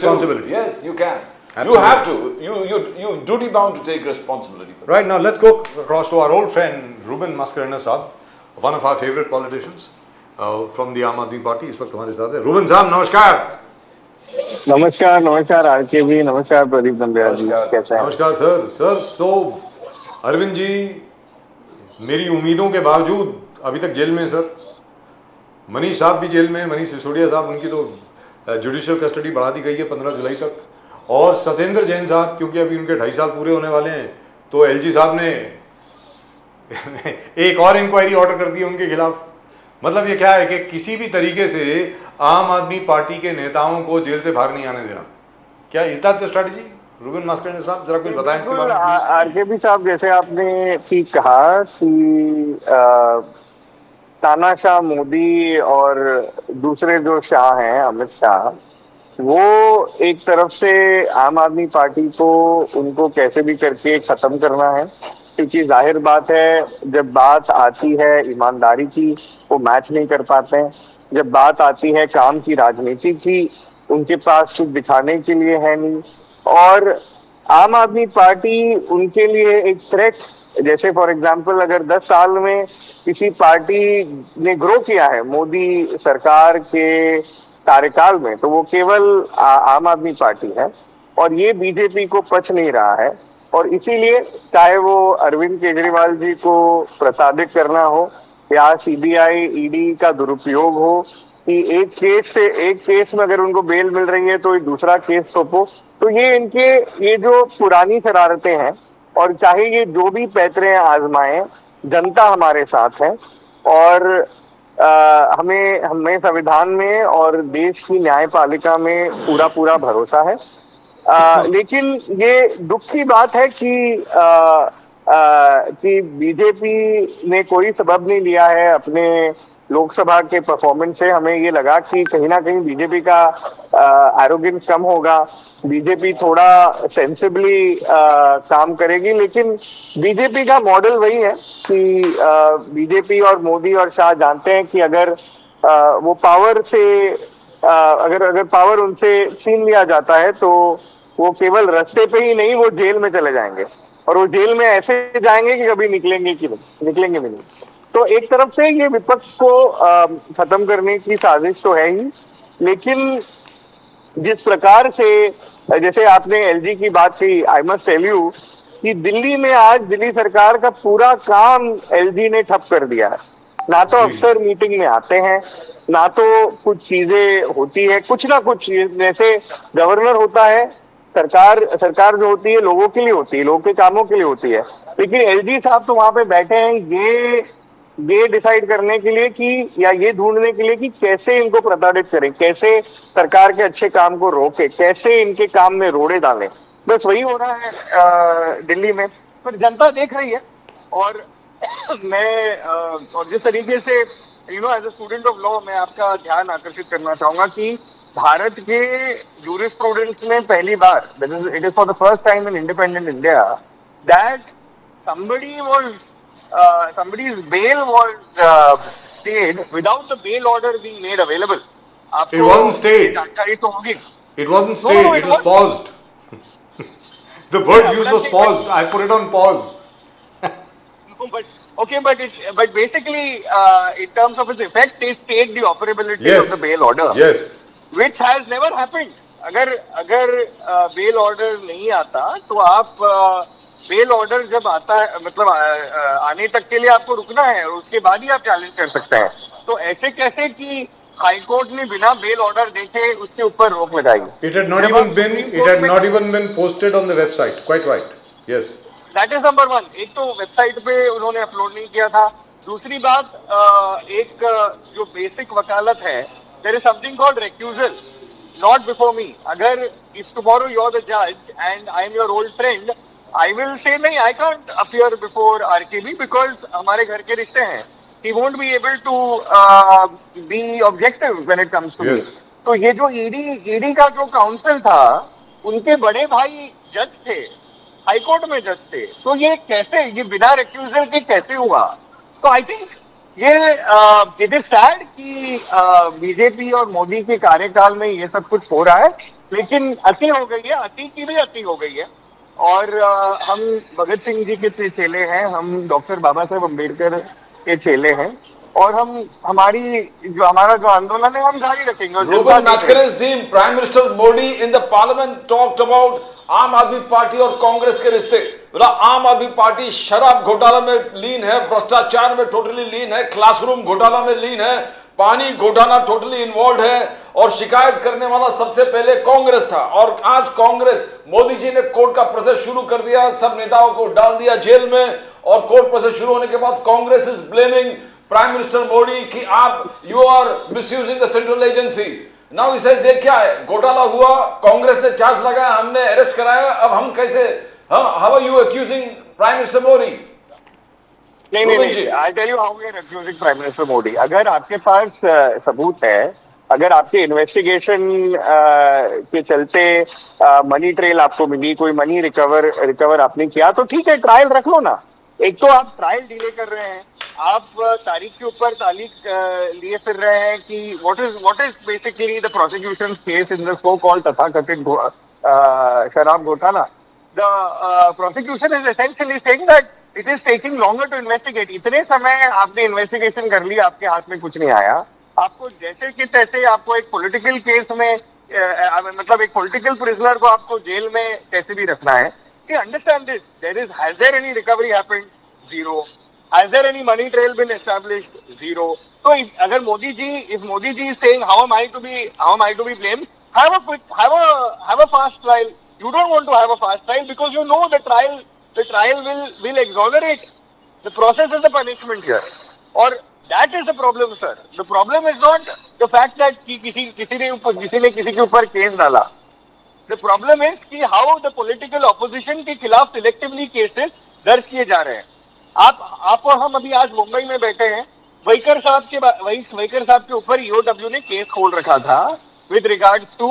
responsibility. Yes, you can. Absolutely. You have to. You're duty bound to take responsibility for that. Right now, let's go across to our old friend Ruben Mascarenhas साहब, one of our favorite politicians from the Aam Aadmi Party. इस वक्त हमारे साथ है रुबन साहब. नमस्कार. नमस्कार RKB, नमस्कार प्रदीप नंदियाल जी, कैसे हैं? नमस्कार सर. So अरविंद जी मेरी उम्मीदों के बावजूद अभी तक जेल में सर. मनीष साहब भी जेल में. मनीष सिसोदिया साहब, उनकी तो जुडिशियल कस्टडी बढ़ा दी गई है 15 जुलाई तक. और सत्येंद्र जैन साहब, क्योंकि अभी उनके 2.5 साल पूरे होने वाले हैं, तो एलजी साहब ने एक और इंक्वायरी ऑर्डर कर दी उनके खिलाफ. मतलब ये क्या है कि किसी भी तरीके से आम आदमी पार्टी के नेताओं को जेल से बाहर नहीं आने देना. क्या is that the strategy? Ruban Mascarenhas साहब जरा कुछ बताएं इसके बारे में. आरकेबी साहब, जैसे आपने ठीक कहा कि तानाशाह मोदी और दूसरे जो शाह हैं, अमित शाह, वो एक तरफ से आम आदमी पार्टी को उनको कैसे भी करके खत्म करना है, क्योंकि जाहिर बात है जब बात आती है ईमानदारी की वो मैच नहीं कर पाते हैं. जब बात आती है काम की, राजनीति की, उनके पास कुछ दिखाने के लिए है नहीं. और आम आदमी पार्टी उनके लिए एक थ्रेट, जैसे फॉर एग्जांपल अगर 10 साल में किसी पार्टी ने ग्रो किया है मोदी सरकार के कार्यकाल में, तो वो केवल आम आदमी पार्टी है. और ये बीजेपी को पच नहीं रहा है. और इसीलिए चाहे वो अरविंद केजरीवाल जी को प्रताड़ित करना हो या सीबीआई ईडी का दुरुपयोग हो कि एक केस में अगर उनको बेल मिल रही है तो एक दूसरा केस सौंपो, तो ये जो पुरानी शरारतें हैं, और चाहे ये जो भी पैतरे आजमाएं, जनता हमारे साथ है. और हमें संविधान में और देश की न्यायपालिका में पूरा भरोसा है. लेकिन ये दुख की बात है कि बीजेपी ने कोई सबब नहीं लिया है अपने लोकसभा के परफॉर्मेंस से. हमें ये लगा कि कहीं ना कहीं बीजेपी का एरोगेंस कम होगा, बीजेपी थोड़ा सेंसिबली काम करेगी. लेकिन बीजेपी का मॉडल वही है कि बीजेपी और मोदी और शाह जानते हैं कि अगर वो पावर से अगर पावर उनसे छीन लिया जाता है तो वो केवल रास्ते पे ही नहीं, वो जेल में चले जाएंगे. और वो जेल में ऐसे जाएंगे कि कभी निकलेंगे भी नहीं. तो एक तरफ से ये विपक्ष को खत्म करने की साजिश तो है ही, लेकिन जिस प्रकार से, जैसे आपने एलजी की बात की, आई मस्ट टेल यू कि दिल्ली में आज दिल्ली सरकार का पूरा काम एलजी ने ठप कर दिया है. ना तो अफसर मीटिंग में आते हैं, ना तो कुछ चीजें होती है, कुछ ना कुछ. जैसे गवर्नर होता है, सरकार जो होती है लोगों के लिए होती है, लोगों के कामों के लिए होती है. लेकिन एलजी साहब तो वहां पे बैठे हैं ये डिसाइड करने के लिए कि, या ये ढूंढने के लिए कि कैसे इनको प्रताड़ित करें, कैसे सरकार के अच्छे काम को रोके, कैसे इनके काम में रोड़े डालें. बस वही हो रहा है दिल्ली में. पर जनता देख रही है. और और जिस तरीके से as a student of law मैं आपका ध्यान आकर्षित करना चाहूंगा कि भारत के जूरिस्प्रूडेंस में पहली बार, it is for the first time in independent India that somebody's bail was stayed without the bail order being made available. It wasn't stayed. जानकारी तो होगी. It wasn't stayed. No, it was paused. The word used was paused. I put it on pause. But basically, in terms of its effect, they stayed the operability of the bail order. Yes. Which has never happened. अगर bail order नहीं आता तो आप bail order जब आता है, मतलब आने तक के लिए आपको रुकना है और उसके बाद ही आप चैलेंज कर सकते हैं. तो ऐसे कैसे कि हाईकोर्ट ने बिना बेल ऑर्डर देखे उसके ऊपर रोक लगाई. It had not even been posted on the website. Quite right. Yes. That is number one. एक तो वेबसाइट पे उन्होंने अपलोड नहीं किया था. दूसरी बात, एक जो बेसिक वकालत है, there is something called recusal, not before me. अगर if tomorrow you are the judge and I am your old friend, I will say नहीं, I can't appear before RKB because हमारे घर के रिश्ते हैं. He won't be able to be objective when it comes to me. तो ये जो ED का जो काउंसिल था, उनके बड़े भाई जज थे, हाईकोर्ट में जज थे. तो ये कैसे, ये बिना रिक्यूजल के कैसे हुआ? तो आई थिंक ये इट इज सैड कि बीजेपी और मोदी के कार्यकाल में ये सब कुछ हो रहा है, लेकिन अति हो गई है, अति की भी अति हो गई है। और हम भगत सिंह जी के चेले हैं, हम डॉक्टर बाबा साहेब अम्बेडकर के चेले हैं, और हमारा जो आंदोलन है हम जारी रखेंगे। और जनता Ruben देख रही है। Mascarenhas team, Prime Minister Modi in the Parliament talked about आम आदमी पार्टी और कांग्रेस के रिश्ते। बोला आम आदमी पार्टी शराब घोटाला में लीन है, भ्रष्टाचार में टोटली लीन है, क्लासरूम घोटाला में लीन है, पानी घोटाला टोटली इन्वॉल्व है, और शिकायत करने वाला सबसे पहले कांग्रेस था। और आज कांग्रेस, मोदी जी ने कोर्ट का प्रोसेस शुरू कर दिया, सब नेताओं को डाल दिया जेल में, और कोर्ट प्रोसेस शुरू होने के बाद Congress is blaming prime minister Modi कि आप you are misusing the central agencies. Now इसे ये क्या है, घोटाला हुआ, कांग्रेस ने चार्ज लगाया, हमने अरेस्ट कराया, अब हम कैसे, हम how are you accusing prime minister Modi? नहीं, I tell you how we are accusing prime minister Modi. अगर आपके पास सबूत है, अगर आपके इन्वेस्टिगेशन के चलते मनी ट्रेल आपको मिली, कोई मनी रिकवर आपने किया, तो ठीक है, ट्रायल रख लो ना। एक तो आप ट्रायल डिले कर रहे हैं, आप तारीख के ऊपर तारीख लिए फिर रहे हैं कि what is basically the prosecution case in the so called तथाकथित शराब घोटाला। The prosecution is essentially saying that it is taking longer to investigate. इतने समय आपने इन्वेस्टिगेशन कर लिया, आपके हाथ में कुछ नहीं आया, आपको जैसे कि तैसे आपको एक पॉलिटिकल केस में मतलब एक पॉलिटिकल प्रिजनर को आपको जेल में कैसे भी रखना है। Understand this, has their any recovery happened? Zero. Has there any money trail been established? Zero. So अगर Modi ji is saying how am I to be blamed? Have a fast trial. You don't want to have a fast trial because you know the trial will exonerate. The process is the punishment here, or that is the problem, sir. The problem is not the fact that किसी ने किसी के ऊपर case डाला. The problem is कि how the political opposition के खिलाफ selectively cases दर्ज किए जा रहे हैं। आप और हम अभी आज मुंबई में बैठे हैं, वहीकर साहब के ऊपर ईओडब्ल्यू ने केस खोल रखा था with regards to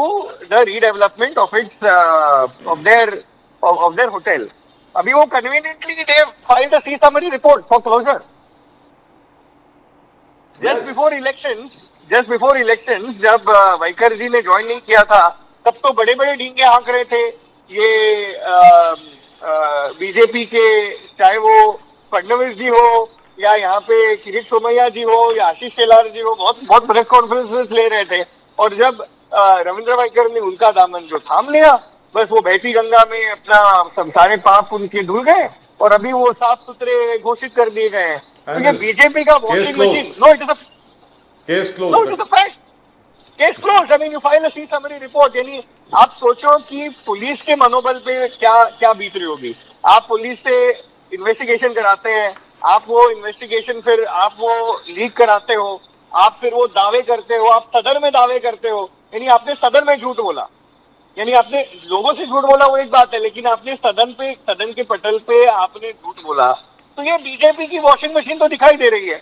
the redevelopment of their hotel. अभी वो conveniently they filed a C summary report for closure just before election. जब वहीकर जी ने ज्वाइन नहीं किया था, तब तो बड़े बड़े डींगे हाँक रहे थे ये बीजेपी के, चाहे वो फडणवीस जी हो या यहाँ पे किरीट सोमैया जी हो या आशीष शेलार जी हो, बहुत प्रेस कॉन्फ्रेंसेस ले रहे थे। और जब रविंद्र वाइकर ने उनका दामन जो थाम लिया, बस वो बहती गंगा में अपना सब सारे पाप उनके धुल गए और अभी वो साफ सुथरे घोषित कर दिए गए हैं। तो ये बीजेपी का washing machine, no it is a fact, case close. I mean you file a C summary report. यानी आप सोचो कि पुलिस के मनोबल पे क्या बीत रही होगी। आप पुलिस से इन्वेस्टिगेशन कराते हैं, आप वो इन्वेस्टिगेशन फिर आप वो लीक कराते हो, आप फिर वो दावे करते हो, आप सदन में दावे करते हो। यानी आपने सदन में झूठ बोला, यानी आपने लोगों से झूठ बोला, वो एक बात है, लेकिन आपने सदन के पटल पे आपने झूठ बोला। तो ये बीजेपी की वॉशिंग मशीन तो दिखाई दे रही है।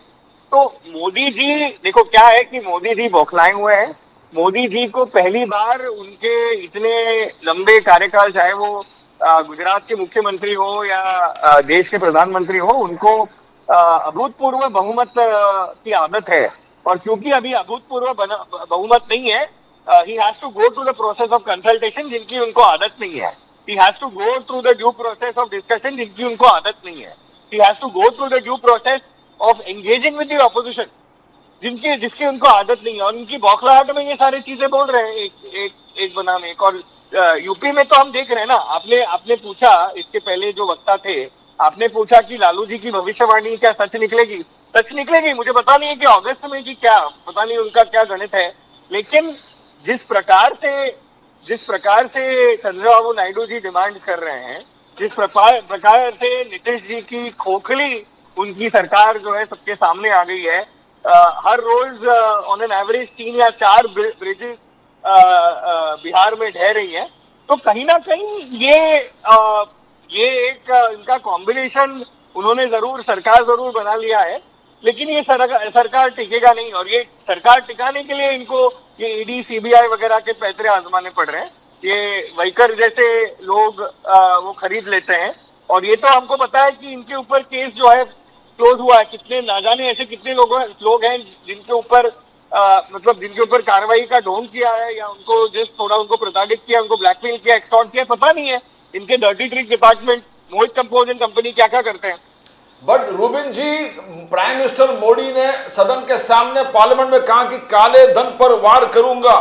तो मोदी जी, देखो क्या है कि मोदी जी बौखलाए हुए हैं। मोदी जी को पहली बार उनके इतने लंबे कार्यकाल, चाहे वो गुजरात के मुख्यमंत्री हो या देश के प्रधानमंत्री हो, उनको अभूतपूर्व बहुमत की आदत है। और क्योंकि अभी अभूतपूर्व बहुमत नहीं है, he has to go through the process of consultation जिनकी उनको आदत नहीं है। he has to go through the due process of discussion जिनकी उनको आदत नहीं है। he has to go through the due process of engaging with the opposition जिसकी उनको आदत नहीं है। और उनकी बौखलाहट में ये सारी चीजें बोल रहे हैं, एक बनाम एक। और यूपी में तो हम देख रहे हैं ना, आपने पूछा, इसके पहले जो वक्ता थे, आपने पूछा कि लालू जी की भविष्यवाणी क्या सच निकलेगी। मुझे पता नहीं है कि अगस्त में कि क्या, पता नहीं उनका क्या गणित है। लेकिन जिस प्रकार से चंद्रबाबू नायडू जी डिमांड कर रहे हैं, जिस प्रकार से नीतीश जी की खोखली उनकी सरकार जो है सबके सामने आ गई है, हर रोज ऑन एन एवरेज 3 या 4 ब्रिजेस बिहार में ढह रही है। तो कहीं ना कहीं ये एक इनका कॉम्बिनेशन उन्होंने सरकार जरूर बना लिया है, लेकिन ये सरकार टिकेगा नहीं। और ये सरकार टिकाने के लिए इनको ये ईडी सीबीआई वगैरह के पैतरे आजमाने पड़ रहे हैं। ये वहीकर जैसे लोग वो खरीद लेते हैं। और ये तो हमको पता है कि इनके ऊपर केस जो है क्लोज हुआ है, कितने ना जाने ऐसे कितने लोग हैं जिनके ऊपर मतलब जिनके ऊपर कार्रवाई का ढोंग किया है या उनको जस्ट थोड़ा उनको प्रताड़ित किया, उनको ब्लैकमेल किया, एक्सटॉर्ट किया, पता नहीं है इनके dirty trick department Mohit Kamboj and company क्या क्या करते हैं। But Ruben ji, prime minister Modi ने सदन के सामने पार्लियामेंट में कहा कि काले धन पर वार करूंगा,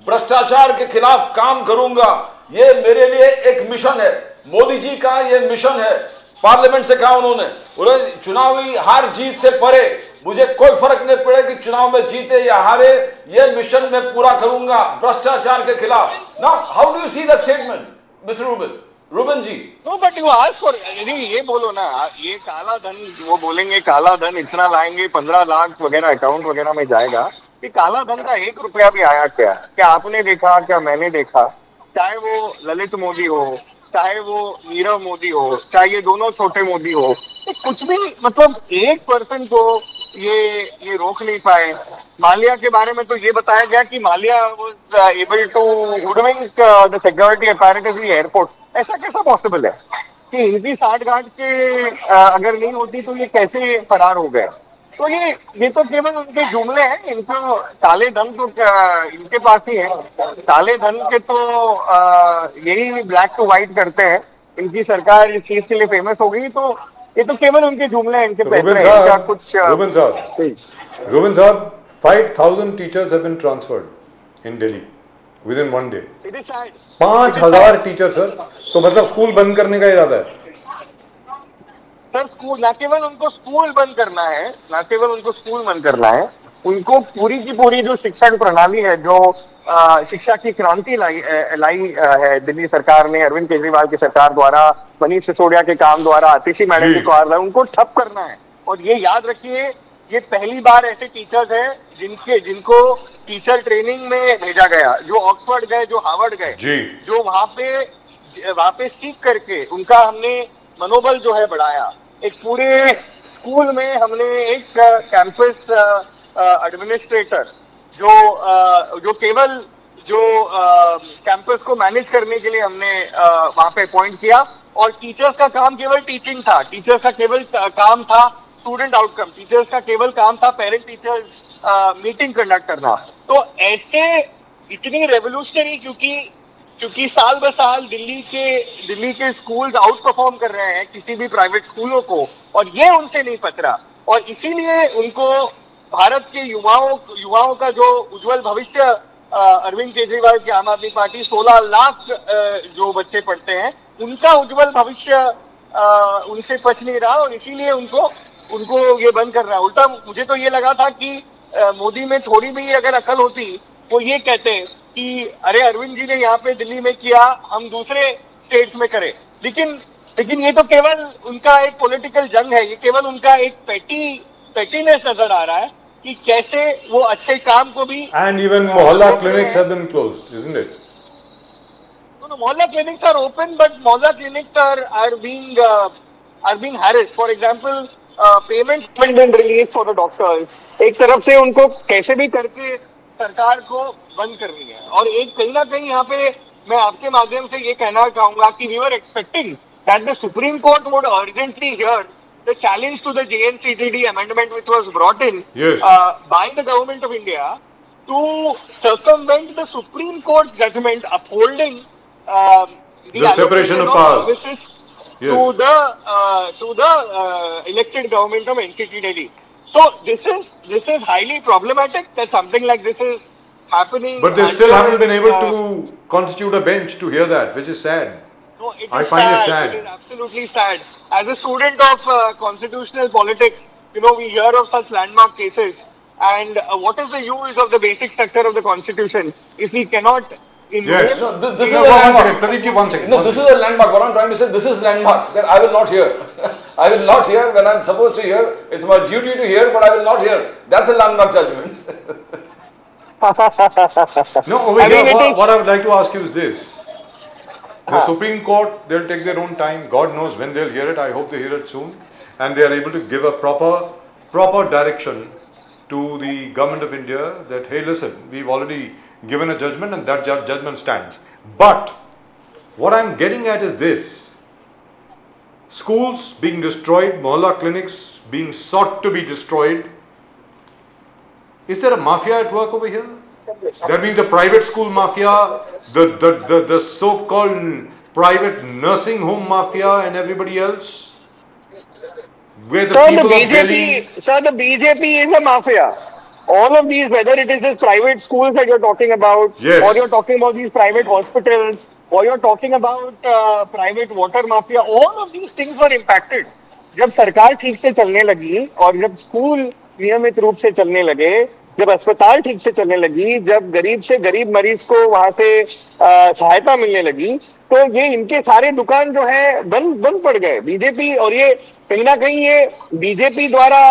भ्रष्टाचार के खिलाफ काम करूंगा, ये मेरे लिए एक मिशन है। मोदी जी का ये मिशन है। पार्लियामेंट से कहा उन्होंने चुनावी हार जीत से परे मुझे कोई फर्क नहीं पड़े कि चुनाव में जीते या हारे, ये मिशन मैं पूरा करूंगा भ्रष्टाचार के खिलाफ। Now how do you see the statement mister Ruben ji? No but you ask for, यदि ये बोलो ना, ये काला धन, वो बोलेंगे काला धन इतना लाएंगे 15 लाख वगैरह अकाउंट वगैरह में जाएगा, कि काला धन का 1 रुपया भी आया क्या आपने देखा, क्या मैंने देखा? चाहे वो ललित मोदी हो, चाहे वो नीरव मोदी हो, चाहे ये दोनों छोटे मोदी हो, कुछ भी मतलब 1% को ये रोक नहीं पाए। माल्या के बारे में तो ये बताया गया कि Mallya was able to hoodwink the security apparatus in airport. ऐसा कैसा पॉसिबल है कि इनकी साठ गांठ के अगर नहीं होती तो ये कैसे फरार हो गए? तो ये तो केवल उनके जुमले हैं, इनको काले धन तो इनके पास ही है। काले धन के तो यही ब्लैक टू व्हाइट करते हैं। इनकी सरकार इस चीज के लिए फेमस हो गई, तो ये तो केवल उनके जुमले हैं, इनके पैसे हैं, इनका कुछ Ruben साहब, 5,000 teachers have been transferred in Delhi within one day. It is sad. 5,000 teacher sir, तो मतलब स्कूल बंद करने का इरादा है? सर स्कूल ना केवल उनको स्कूल बंद करना है, ना केवल उनको स्कूल बंद करना है, उनको पूरी की पूरी जो शिक्षण प्रणाली है, जो शिक्षा की क्रांति लाई है दिल्ली सरकार ने, अरविंद केजरीवाल की सरकार द्वारा, मनीष सिसोदिया के काम द्वारा, आतिशी मैडम के काम द्वारा, उनको ठप करना है। और ये याद रखिए, ये पहली बार ऐसे टीचर्स हैं जिनको टीचर ट्रेनिंग में भेजा गया, जो ऑक्सफोर्ड गए, जो हार्वर्ड गए, जो वहां पे सीख करके उनका हमने मनोबल जो है बढ़ाया। एक पूरे स्कूल में हमने एक कैंपस एडमिनिस्ट्रेटर जो केवल कैंपस को मैनेज करने के लिए हमने वहां पे अपॉइंट किया, और टीचर्स का काम केवल टीचिंग था, टीचर्स का केवल काम था स्टूडेंट आउटकम, टीचर्स का केवल काम था पेरेंट टीचर्स मीटिंग कंडक्ट करना। तो ऐसे इतनी रेवोल्यूशनरी, क्योंकि साल ब साल दिल्ली के स्कूल्स आउट परफॉर्म कर रहे हैं किसी भी प्राइवेट स्कूलों को, और ये उनसे नहीं पतरा, और इसीलिए उनको भारत के युवाओं का जो उज्जवल भविष्य, अरविंद केजरीवाल की आम आदमी पार्टी 16 लाख जो बच्चे पढ़ते हैं, उनका उज्जवल भविष्य उनसे पच नहीं रहा, और इसीलिए उनको ये बंद कर रहा है। उल्टा मुझे तो ये लगा था कि मोदी में थोड़ी भी अगर अकल होती, वो ये कहते कि अरे अरविंद जी ने यहाँ पे दिल्ली में किया, हम दूसरे स्टेट्स में करें। लेकिन ये तो केवल उनका एक पॉलिटिकल जंग है, ये केवल उनका एक पेटीनेस नजर आ रहा है कि कैसे वो अच्छे काम को भी। And even mohalla clinics have been closed, isn't it? No, mohalla clinics are open, but mohalla clinics are being harassed. For example, payments haven't been released for the doctors. एक तरफ से उनको कैसे भी करके सरकार को बंद करनी है, और एक कहीं ना कहीं यहाँ पे मैं आपके माध्यम से ये कहना चाहूंगा कि we were expecting that the Supreme Court would urgently hear the challenge to the JNCTD amendment which was brought in by the government of India to circumvent the Supreme Court judgment upholding the separation of powers to the elected government of NCT Delhi. So this is highly problematic that something like this is happening. But they still haven't been able to constitute a bench to hear that, which is sad. No, it is I find it sad. It is absolutely sad. As a student of constitutional politics, we hear of such landmark cases. And what is the use of the basic structure of the constitution if we cannot? Yes. No, this is a landmark. Pradeep ji, one second. No, this is a landmark. What I'm trying to say, this is landmark that I will not hear. I will not hear when I'm supposed to hear. It's my duty to hear, but I will not hear. That's a landmark judgment. No, over here, what I would like to ask you is this. The Supreme Court, they'll take their own time. God knows when they'll hear it. I hope they hear it soon. And they are able to give a proper direction to the government of India that, hey, listen, we've already given a judgment and that judgment stands. But what I'm getting at is this. Schools being destroyed, mohalla clinics being sought to be destroyed. Is there a mafia at work over here? That means the private school mafia, the so-called private nursing home mafia, and everybody else? Where the Sir, the people of Delhi... BJP, sir, the BJP is a mafia. All of these, whether it is the private schools that you're talking about, Yes. or you're talking about these private hospitals, or you're talking about private water mafia, all of these things were impacted. जब सरकार ठीक से चलने लगी और जब school नियमित रूप से चलने लगे, जब अस्पताल ठीक से चलने लगी, जब गरीब से गरीब मरीज को वहां से सहायता मिलने लगी, तो ये इनके सारे दुकान जो है बंद पड़ गए. बीजेपी, और ये कहीं ना कहीं ये बीजेपी द्वारा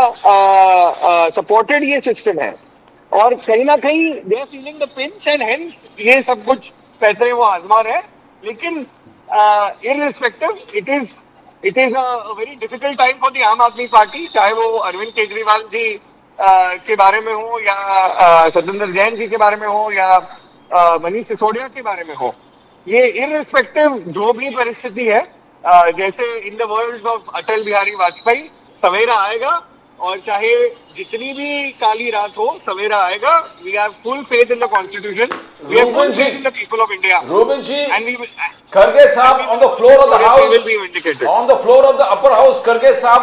सपोर्टेड ये सिस्टम है, और कहीं ना कहीं they are feeling the pinch and hence ये सब कुछ पैसे वो आजमा रहे हैं. लेकिन irrespective it is a very difficult time for the Aam Aadmi party, चाहे वो अरविंद केजरीवाल जी के बारे में हो, या सत्येंद्र जैन जी के बारे में हो, या मनीष सिसोदिया के बारे में हो. ये इररिस्पेक्टिव जो भी परिस्थिति है, जैसे in the words of Atal Bihari Vajpayee, सवेरा आएगा, और चाहे जितनी भी काली रात हो, सवेरा आएगा. We have full faith in the constitution, we have full faith in the people of India. Ruben ji, And we will- Kharge Saab on the floor of the We house, will be vindicated. on the floor of the upper house, Kharge Saab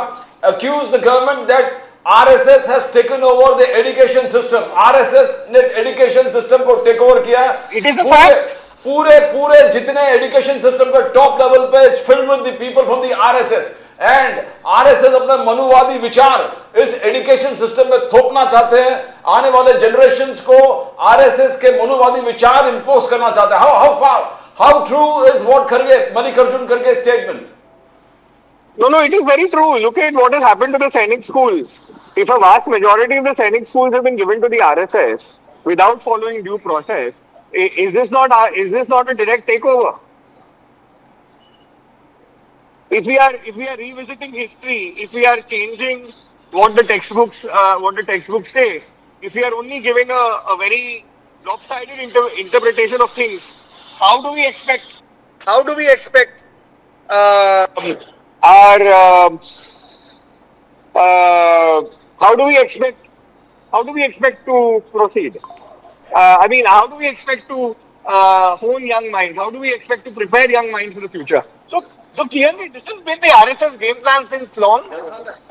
accused the government that RSS has taken over the education system. RSS ने education system को take over किया. It is a fact. पूरे जितने education system के top level पे is filled with the people from the RSS, and RSS अपने मनुवादी विचार इस एजुकेशन सिस्टम में थोपना चाहते हैं. आने वाले जनरेशंस को आरएसएस के मनुवादी विचार इंपोज करना चाहते हैं. How true is what Kharge Mallikarjun Kharge statement? No, it is very true. Look at what has happened to the Sainik schools. If a vast majority of the Sainik schools have been given to the RSS without following due process, is this not a direct takeover? If we are revisiting history, if we are changing what the textbooks say, if we are only giving a very lopsided interpretation of things, how do we expect how do we expect to proceed? I mean, how do we expect to hone young minds? How do we expect to prepare young minds for the future? So clearly, this has been the RSS game plan since long,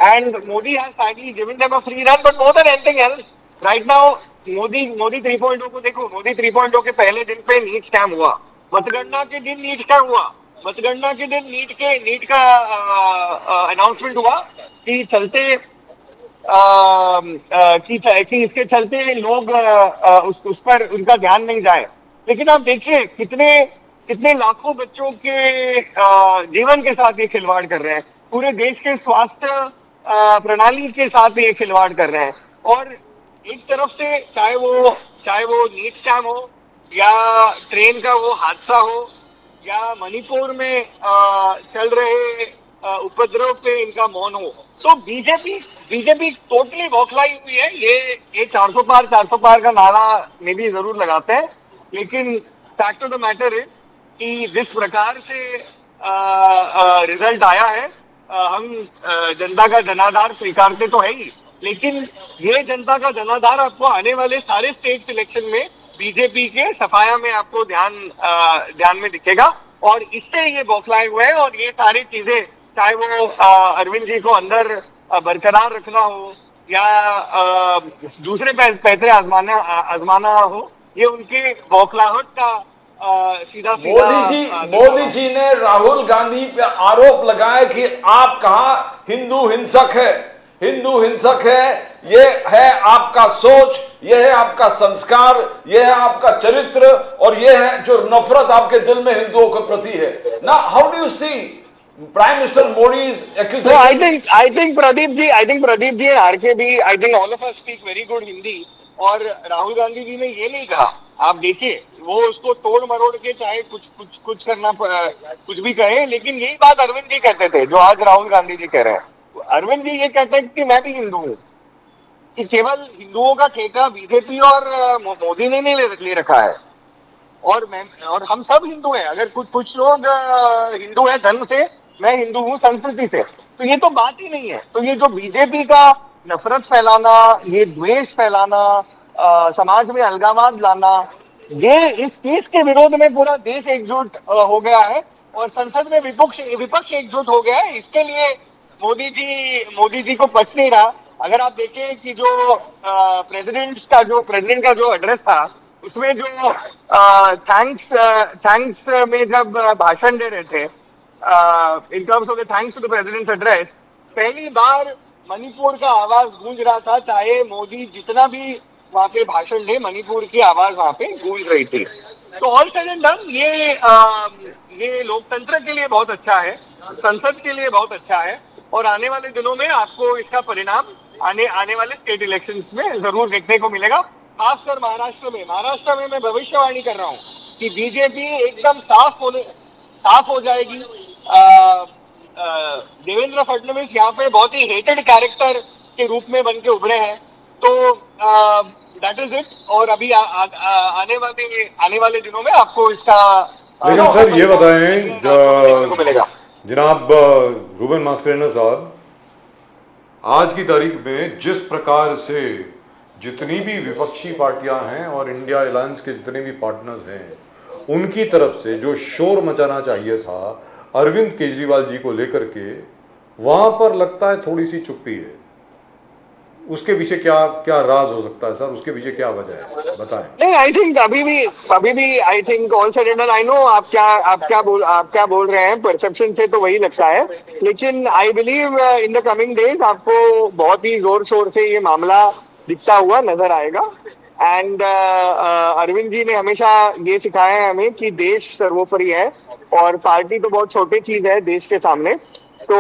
and Modi has finally given them a free run. But more than anything else, right now, Modi 3.0 को देखो. Modi 3.0 के पहले दिन पे NEET scam हुआ, मतगणना के दिन नीट स्कैम हुआ, मतगणना के दिन नीट का अनाउंसमेंट हुआ कि इसके चलते लोग उस पर उनका ध्यान नहीं जाए. लेकिन आप देखिए कितने लाखों बच्चों के जीवन के साथ ये खिलवाड़ कर रहे हैं, पूरे देश के स्वास्थ्य प्रणाली के साथ ये खिलवाड़ कर रहे हैं. और एक तरफ से चाहे वो नीट स्कैम हो, या ट्रेन का वो हादसा हो, या मणिपुर में चल रहे उपद्रव पे इनका मौन हो, तो बीजेपी टोटली बौखलाई हुई है. ये 400 पार का नारा में भी जरूर लगाते हैं, लेकिन fact of the matter is कि जिस प्रकार से रिजल्ट आया है, हम जनता का जनाधार स्वीकारते तो है ही, लेकिन ये जनता का जनाधार आपको आने वाले सारे स्टेट सिलेक्शन में बीजेपी के सफाया में आपको ध्यान में दिखेगा. और इससे ये बौखलाए हुए हैं, और ये सारी चीजें, चाहे वो अरविंद जी को अंदर बरकरार रखना हो, या दूसरे पैतरे आजमाना हो, ये उनके बौखलाहट का सीधा मोदी जी ने राहुल गांधी पे आरोप लगाया कि आप कहा हिंदू हिंसक है. ये है आपका सोच, ये है आपका संस्कार, ये है आपका चरित्र, और ये है जो नफरत आपके दिल में हिंदुओं के प्रति है. ना how do you see Prime Minister Modi's accusation? So I think Pradeep ji and RK भी, I think all of us speak very good Hindi. और राहुल गांधी जी ने ये नहीं कहा. आप देखिए, वो उसको तोड़ मरोड़ के चाहे कुछ करना कुछ भी कहे, लेकिन यही बात अरविंद जी कहते थे जो आज राहुल गांधी जी कह रहे हैं. अरविंद जी ये कहते हैं कि मैं भी हिंदू हूँ, कि केवल हिंदुओं का ठेका बीजेपी और मोदी ने नहीं ले रखा है, और हम सब हिंदू हैं. अगर कुछ लोग हिंदू हैं धर्म से, मैं हिंदू हूँ संस्कृति से. तो ये तो बात ही नहीं है। तो ये जो बीजेपी का नफरत फैलाना, ये द्वेष फैलाना, समाज में अलगाववाद लाना, ये इस चीज के विरोध में पूरा देश एकजुट हो गया है और संसद में विपक्ष एकजुट हो गया है। इसके लिए मोदी जी को बच नहीं रहा। अगर आप देखें कि जो प्रेसिडेंट का जो एड्रेस था, उसमें जो थैंक्स में जब भाषण दे रहे थे, in terms of the thanks to the president's address, पहली बार मणिपुर का आवाज गूंज रहा था। चाहे मोदी जितना भी वहां पे भाषण दे, मणिपुर की आवाज वहां पे गूंज रही थी। तो ऑल सेड एंड डन ये लोकतंत्र के लिए बहुत अच्छा है, संसद के लिए बहुत अच्छा है और आने वाले दिनों में आपको इसका परिणाम आने वाले स्टेट इलेक्शंस में जरूर देखने को मिलेगा। खासकर महाराष्ट्र में मैं भविष्यवाणी कर रहा हूँ कि बीजेपी एकदम साफ हो जाएगी। देवेंद्र फडणवीस यहाँ पे बहुत ही हेटेड कैरेक्टर के रूप में बन के उभरे हैं। तो दैट इज इट। और अभी आने वाले दिनों में आपको इसका लेकिन सर ये बताएं मिलेगा। जनाब रूबेन मास्केरेनस साहब, आज की तारीख में जिस प्रकार से जितनी भी विपक्षी पार्टियां हैं और इंडिया अलायंस के जितने भी पार्टनर्स हैं, उनकी तरफ से जो शोर मचाना चाहिए था अरविंद केजरीवाल जी को लेकर के, वहां पर लगता है थोड़ी सी चुप्पी है। उसके पीछे क्या राज हो सकता है सर? उसके पीछे क्या वजह है, बताएं। नहीं, आई थिंक अभी भी I think all said and done. I know आप क्या बोल रहे हैं, परसेप्शन से तो वही लगता है, लेकिन I believe in the coming days आपको बहुत ही जोर शोर से ये मामला दिखता हुआ नजर आएगा। एंड अरविंद जी ने हमेशा ये सिखाया है हमें कि देश सर्वोपरि है और पार्टी तो बहुत छोटी चीज है देश के सामने। तो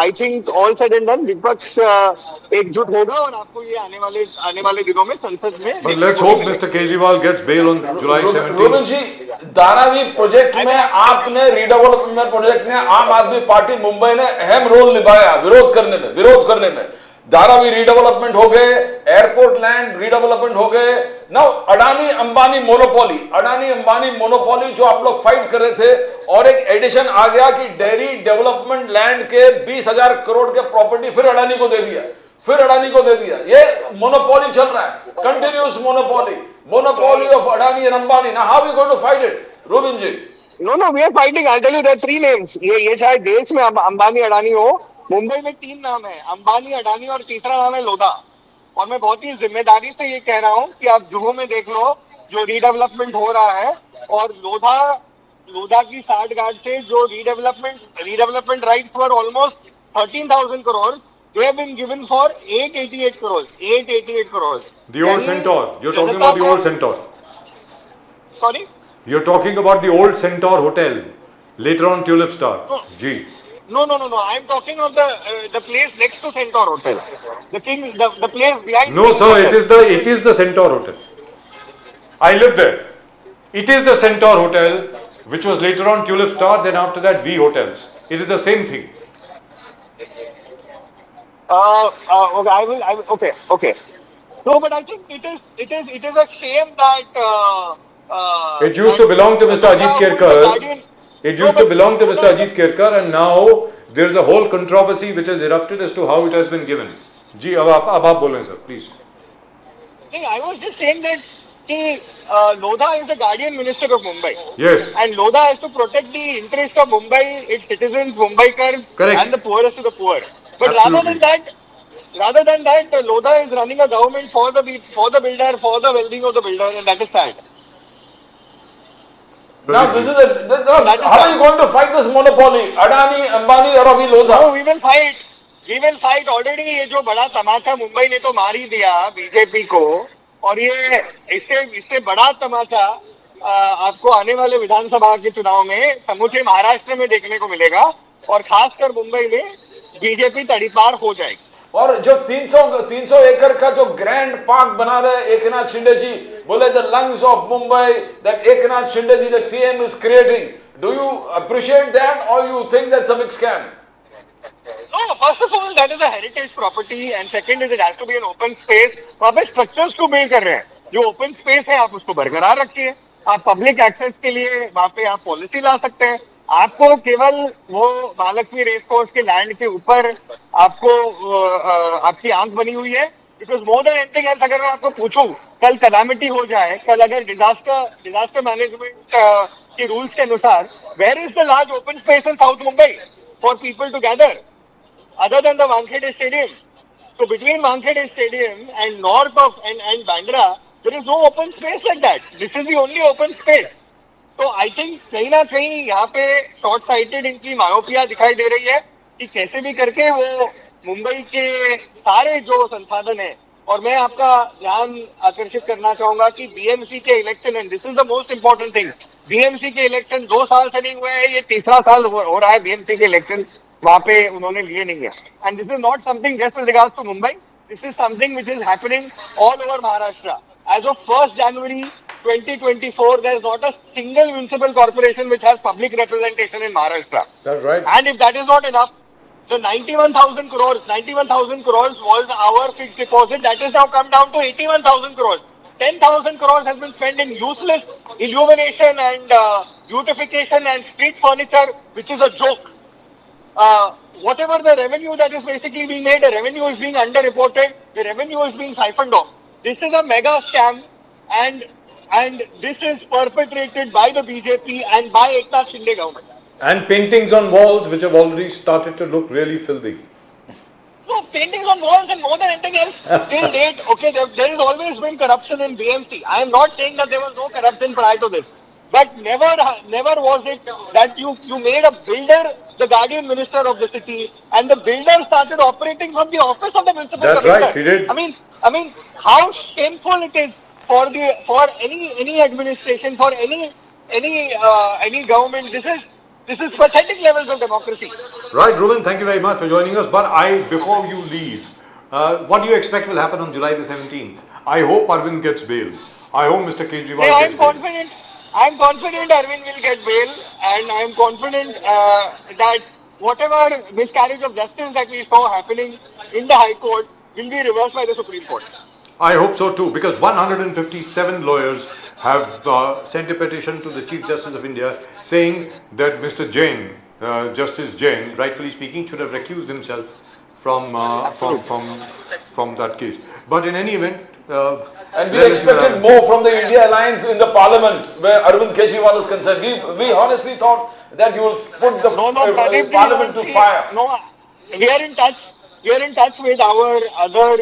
I think all said and done विपक्ष एकजुट होगा और आपको ये आने वाले दिनों में संसद में let's hope mister Kejriwal gets bail on July 17। Robin ji, Dharavi project में आपने रीडेवलपमेंट प्रोजेक्ट में आम आदमी पार्टी मुंबई ने अहम रोल निभाया विरोध करने में। धारावी रीडेवलपमेंट हो गए, एयरपोर्ट लैंड रीडेवलपमेंट हो गए। नाउ अडानी अंबानी मोनोपोली जो आप लोग फाइट कर रहे थे, और एक एडिशन आ गया कि डेयरी डेवलपमेंट लैंड के 20,000 करोड़ के प्रॉपर्टी फिर अडानी को दे दिया। ये मोनोपोली चल रहा है, continuous monopoly of Adani and Ambani. Now how you going to fight it, Robin ji? No, we are fighting. I tell you there 3 names. ये चाहे देश में अंबानी अडानी हो, मुंबई में 3 नाम है, अंबानी, अडानी और तीसरा नाम है लोधा। और मैं बहुत ही जिम्मेदारी से ये कह रहा हूँ कि आप जुहू में देख लो जो रीडेवलपमेंट हो रहा है, और लोधा की साठगांठ से जो redevelopment rights for almost 13,000 crore they have been given for 888 crores. The old Centaur. You're talking about the old Centaur. Sorry? You're talking about the old Centaur Hotel, later on Tulip Star. जी. No. I'm talking of the place next to Centaur Hotel. The place behind. No, sir. It is the Centaur Hotel. I lived there. It is the Centaur Hotel, which was later on Tulip Star. Then after that, V Hotels. It is the same thing. Okay. I will. Okay. No, but I think it is a shame that. It used to belong to Mr. Ajit Kerkar. It used to belong to Mr. Ajit Kerkar, and now there is a whole controversy which has erupted as to how it has been given. जी अब आप बोलें sir, please. I was just saying that Lodha is the guardian minister of Mumbai. Yes. And Lodha has to protect the interest of Mumbai, its citizens, Mumbaikars, Correct. and the poorest of the poor. But Absolutely. rather than that, Lodha is running a government for the builder, for the well-being of the builder, and that is sad. Now this is how are you going to fight this monopoly? Adani, Ambani और अभी Lodha? No, we will fight. Already ये जो बड़ा तमाचा मुंबई ने तो मार ही दिया BJP को, और ये इससे बड़ा तमाचा आपको आने वाले विधानसभा के चुनाव में समूचे महाराष्ट्र में देखने को मिलेगा, और खासकर मुंबई में बीजेपी तड़ीपार हो जाएगी। और जो 300 एकड़ का जो ग्रैंड पार्क बना रहे एकनाथ शिंदे जी, बोले the lungs of Mumbai that Eknath Shinde ji the CM is creating, do you appreciate that और you think that's a big scam? No, first of all, that is a heritage property, and second is it has to be an open space. वहाँ पे structures को build कर रहे हैं, जो open space है आप उसको बरकरार रखिए। आप पब्लिक एक्सेस के लिए वहाँ पे आप पॉलिसी ला सकते हैं, आपको केवल वो महालक्ष्मी रेस कोर्स के लैंड के ऊपर आपको आपकी आंख बनी हुई है, because more than anything else अगर मैं आपको पूछूं, कल कलामिटी हो जाए, कल अगर डिजास्टर मैनेजमेंट के रूल्स के अनुसार, where is the large open space in south Mumbai for people to gather other than the Wankhede Stadium? So between Wankhede Stadium and north of and Bandra, there is no open space like that. This is the only open space. तो I think कहीं ना कहीं यहाँ पे short sighted इनकी myopia दिखाई दे रही है कि कैसे भी करके वो मुंबई के सारे जो संसाधन है, और मैं आपका ध्यान आकर्षित करना चाहूंगा कि बीएमसी के election, and this is the most important thing, BMC के इलेक्शन 2 साल से नहीं हुए हैं, ये तीसरा साल हो रहा है बीएमसी के इलेक्शन वहां पे उन्होंने लिए नहीं है. And this is not something just with regards to Mumbai, this is something which is happening all over Maharashtra. As of 1st January 2024, there is not a single municipal corporation which has public representation in Maharashtra. That's right. And if that is not enough, the 91,000 crores was our fixed deposit. That has now come down to 81,000 crores. 10,000 crores has been spent in useless illumination and beautification and street furniture, which is a joke. Whatever the revenue that is basically being made, the revenue is being underreported, the revenue is being siphoned off. This is a mega scam, and this is perpetrated by the BJP and by Eknath Shinde government. And paintings on walls which have already started to look really filthy. No, paintings on walls and more than anything else, till date, okay, there has always been corruption in BMC. I am not saying that there was no corruption prior to this. But never was it that you made a builder the guardian minister of the city, and the builder started operating from the office of the municipal That's commissioner. right, he did. I mean, how shameful it is for any administration, for any government. This is pathetic levels of democracy. Right, Ruben, thank you very much for joining us. But before you leave, what do you expect will happen on July the 17th? I hope Arvind gets bail. I hope Mr. Kejriwal I gets am bail. confident. I am confident Arvind will get bail, and I am confident that whatever miscarriage of justice that we saw happening in the High Court will be reversed by the Supreme Court. I hope so too, because 157 lawyers have sent a petition to the Chief Justice of India saying that Mr. Jain, Justice Jain, rightfully speaking, should have recused himself from that case. But in any event, and we expected more from the India Alliance in the Parliament where Arvind Kejriwal is concerned. We honestly thought that you will put the Pradeep, Parliament to fire. No, we are in touch. We are in touch with our other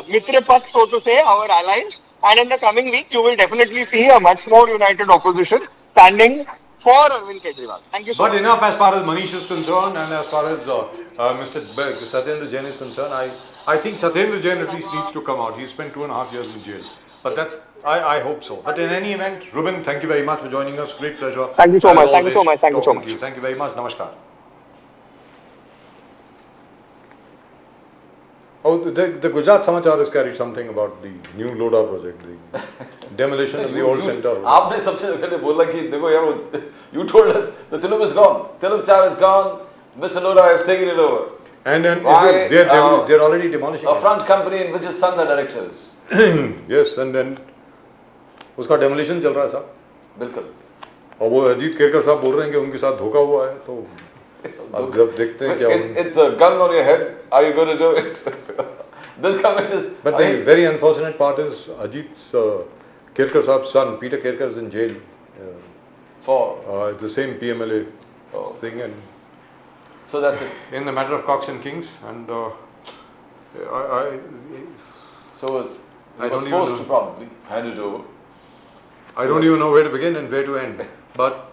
Mitra Paksh, so to say, our allies. And in the coming week, you will definitely see a much more united opposition standing for Arvind Kejriwal. Thank you so but much. enough as far as Manish is concerned, and as far as Mr. Satyendra Jain is concerned. I think Satyendra Jain at least needs to come out. He spent 2.5 years in jail. But that I hope so. But in any event, Ruben, thank you very much for joining us. Great pleasure. Thank you so As much. Thank you so always, much. Thank you so talking to much. Thank you very much. Namaskar. Oh, the Gujarat Samachar has carried something about the new Lodha project, the demolition of the old center. आपने सबसे पहले बोला कि देखो यार, you told us the Tilum is gone. Tilum Tower is gone. Mr. Lodha has taken it over. And then Why, they're already demolishing A it. front company in which his sons are directors. Yes, and then उसका demolition चल रहा है साहब. बिल्कुल. और वो अजीत केरकर साहब बोल रहे हैं कि उनके साथ धोखा हुआ है, तो अब जब देखते हैं क्या होगा. It's a gun on your head. Are you going to do it? This comment is. But the very unfortunate part is Ajit's Kerkar sahab's son, Peter Kerkar, is in jail For. the same PMLA thing, and So that's it. in the matter of Cox and Kings, and So it's. I He was don't even forced know. to probably hand it over. I don't even know where to begin and where to end. But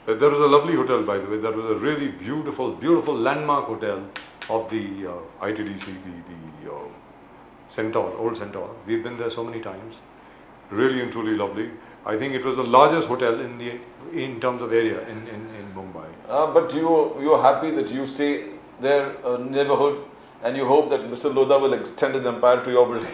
there was a lovely hotel, by the way. There was a really beautiful landmark hotel of the ITDC, the Centaur, old Centaur. We've been there so many times. Really and truly lovely. I think it was the largest hotel in terms of area in Mumbai. But you're happy that you stay there, neighborhood, and you hope that Mr. Lodha will extend his empire to your building.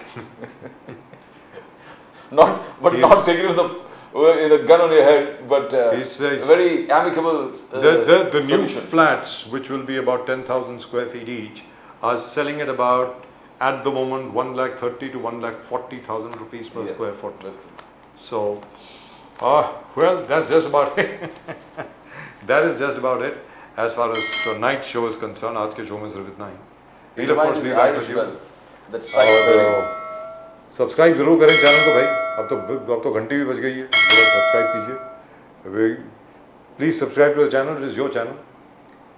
Not taking with a gun on your head, but It's very amicable the new solution. flats, which will be about 10,000 square feet each, are selling at about, at the moment, 1,30,000 to 1,40,000 rupees per Yes. square foot. So, well, that's just about it. That is just about it as far as tonight's show is concerned. आज के show में सिर्फ इतना ही. He We'll of course reminds be me back Irish with you. well. That's right. और subscribe जरूर करें channel को भाई. अब तो घंटी भी बज गई है. जरा सब्सक्राइब कीजिए. Please subscribe to the channel. It is your channel.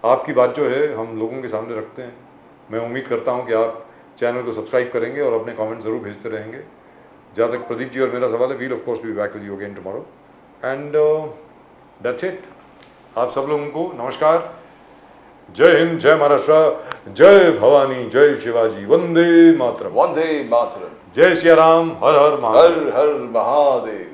आपकी बात जो है हम लोगों के सामने रखते हैं. मैं उम्मीद करता हूं कि आप चैनल को सब्सक्राइब करेंगे और अपने कमेंट जरूर भेजते रहेंगे. जहाँ तक प्रदीप जी और मेरा सवाल है, we'll of course be back with you again tomorrow. And that's it. आप सब लोगों को नमस्कार. जय हिंद, जय महाराष्ट्र, जय भवानी, जय शिवाजी, वंदे मातरम. Vande Mataram. जय सिया राम, हर हर महादेव. Har Har Mahadev.